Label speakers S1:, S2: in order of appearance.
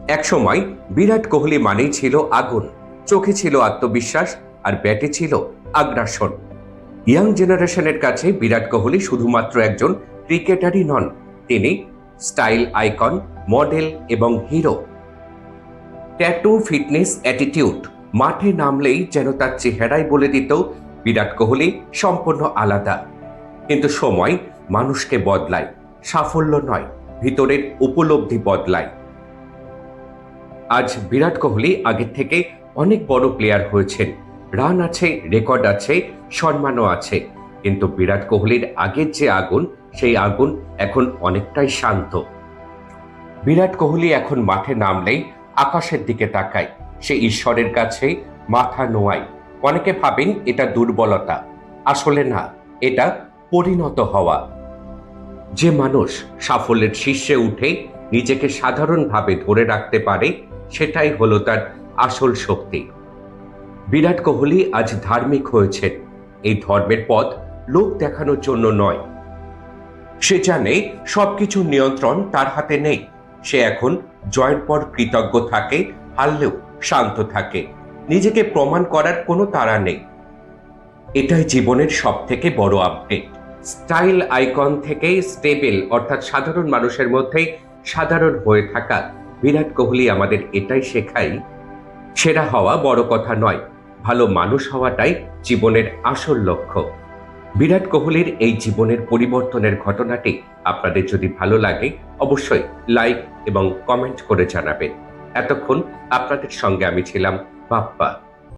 S1: একসময় বিরাট কোহলি মানেই ছিল আগুন, চোখে ছিল আত্মবিশ্বাস আর ব্যাটে ছিল আগ্রাসন। ইয়াং জেনারেশনের কাছে বিরাট কোহলি শুধুমাত্র একজন ক্রিকেটারই নন, তিনি স্টাইল আইকন, মডেল এবং হিরো। ট্যাটু, ফিটনেস, অ্যাটিটিউড, মাঠে নামলেই যেন তার চেহারাই বলে দিত বিরাট কোহলি সম্পূর্ণ আলাদা। কিন্তু সময় মানুষকে বদলায়, সাফল্য নয়, ভিতরের উপলব্ধি বদলায়। আজ বিরাট কোহলি আগের থেকে অনেক বড় প্লেয়ার হয়েছেন, রান আছে, রেকর্ড আছে, সম্মানও আছে। কিন্তু বিরাট কোহলির আগের যে আগুন, সেই আগুন এখন অনেকটাই শান্ত। বিরাট কোহলি এখন মাঠে নামলেই আকাশের দিকে তাকায়, সে ঈশ্বরের কাছে মাথা নোয়ায়। অনেকে ভাবেন এটা দুর্বলতা, আসলে না, এটা পরিণত হওয়া। যে মানুষ সাফল্যের শীর্ষে উঠে নিজেকে সাধারণভাবে ধরে রাখতে পারে, সেটাই হলো তার আসল শক্তি। বিরাট কোহলি আজ ধার্মিক হয়েছেন। এই ধর্মের পথ লোক দেখানোর জন্য নয়। সে জানে সবকিছুর নিয়ন্ত্রণ তার হাতে নেই। সে এখন জয়ের পর কৃতজ্ঞ থাকে, হারলেও শান্ত থাকে। নিজেকে প্রমাণ করার কোনো তাড়া নেই। এটাই জীবনের সব থেকে বড় আপডেট। স্টাইল আইকন থেকে স্টেবল অর্থাৎ সাধারণ মানুষের মধ্যেই সাধারণ হয়ে থাকা বিরাট কোহলি আমাদের এটাই শেখায়, সেরা হওয়া বড় কথা নয়, ভালো মানুষ হওয়াটাই জীবনের আসল লক্ষ্য। বিরাট কোহলির এই জীবনের পরিবর্তনের ঘটনাটি আপনাদের যদি ভালো লাগে, অবশ্যই লাইক এবং কমেন্ট করে জানাবেন। এতক্ষণ আপনাদের সঙ্গে আমি ছিলাম বাপ্পা।